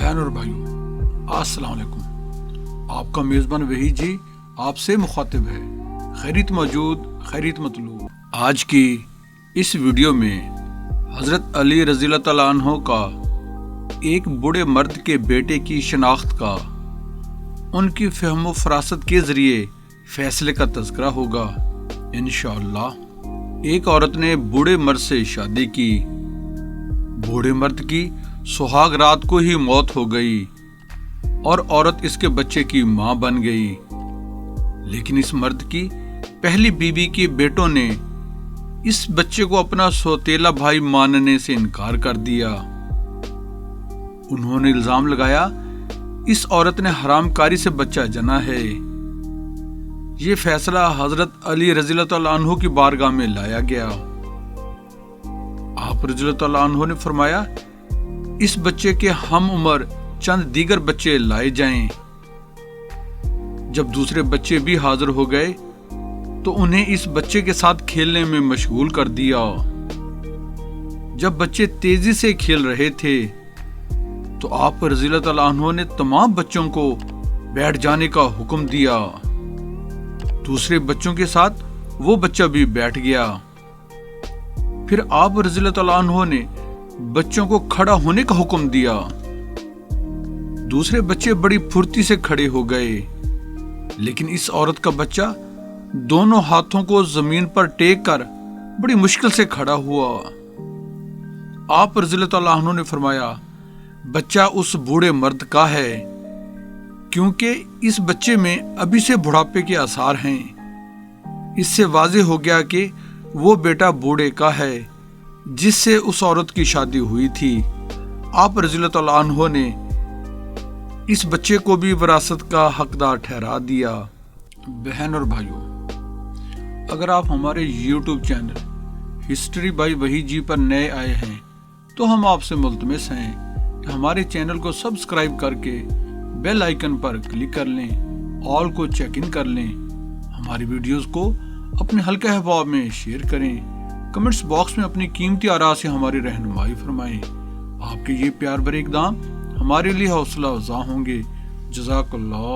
بہن اور بھائیوں، السلام علیکم۔ آپ کا میزبان وحید جی آپ سے مخاطب ہے۔ خیریت موجود، خیریت مطلوب۔ آج کی اس ویڈیو میں حضرت علی رضی اللہ تعالیٰ عنہ کا ایک بوڑھے مرد کے بیٹے کی شناخت کا، ان کی فہم و فراست کے ذریعے فیصلے کا تذکرہ ہوگا انشاءاللہ۔ ایک عورت نے بوڑھے مرد سے شادی کی۔ بوڑھے مرد کی سہاگ رات کو ہی موت ہو گئی اور عورت اس کے بچے کی ماں بن گئی، لیکن اس مرد کی پہلی بیوی کے بیٹوں نے اس بچے کو اپنا سوتیلا بھائی ماننے سے انکار کر دیا۔ انہوں نے الزام لگایا اس عورت نے حرام کاری سے بچہ جنا ہے۔ یہ فیصلہ حضرت علی رضی اللہ تعالیٰ عنہ کی بارگاہ میں لایا گیا۔ آپ رضی اللہ تعالیٰ عنہ نے فرمایا اس بچے کے ہم عمر چند دیگر بچے لائے جائیں۔ جب دوسرے بچے بھی حاضر ہو گئے تو انہیں اس بچے کے ساتھ کھیلنے میں مشغول کر دیا۔ جب بچے تیزی سے کھیل رہے تھے تو آپ رضی اللہ تعالیٰ عنہ نے تمام بچوں کو بیٹھ جانے کا حکم دیا۔ دوسرے بچوں کے ساتھ وہ بچہ بھی بیٹھ گیا۔ پھر آپ رضی اللہ تعالیٰ عنہ نے بچوں کو کھڑا ہونے کا حکم دیا۔ دوسرے بچے بڑی پھرتی سے کھڑے ہو گئے، لیکن اس عورت کا بچہ دونوں ہاتھوں کو زمین پر ٹیک کر بڑی مشکل سے کھڑا ہوا۔ آپ رضی اللہ تعالیٰ عنہ نے فرمایا بچہ اس بوڑھے مرد کا ہے، کیونکہ اس بچے میں ابھی سے بڑھاپے کے آثار ہیں۔ اس سے واضح ہو گیا کہ وہ بیٹا بوڑھے کا ہے جس سے اس عورت کی شادی ہوئی تھی۔ آپ رضی اللہ تعالیٰ عنہ نے اس بچے کو بھی وراثت کا حقدار ٹھہرا دیا۔ بہن اور بھائیوں، اگر آپ ہمارے YouTube channel history by Wahid ji پر نئے آئے ہیں تو ہم آپ سے ملتمس ہیں کہ ہمارے چینل کو سبسکرائب کر کے بیل آئیکن پر کلک کر لیں، آل کو چیک ان کر لیں، ہماری ویڈیوز کو اپنے حلقہ احباب میں شیئر کریں، کمنٹس باکس میں اپنی قیمتی آراء سے ہماری رہنمائی فرمائیں۔ آپ کے یہ پیار بھرے اقدام ہمارے لیے حوصلہ افزا ہوں گے۔ جزاک اللہ۔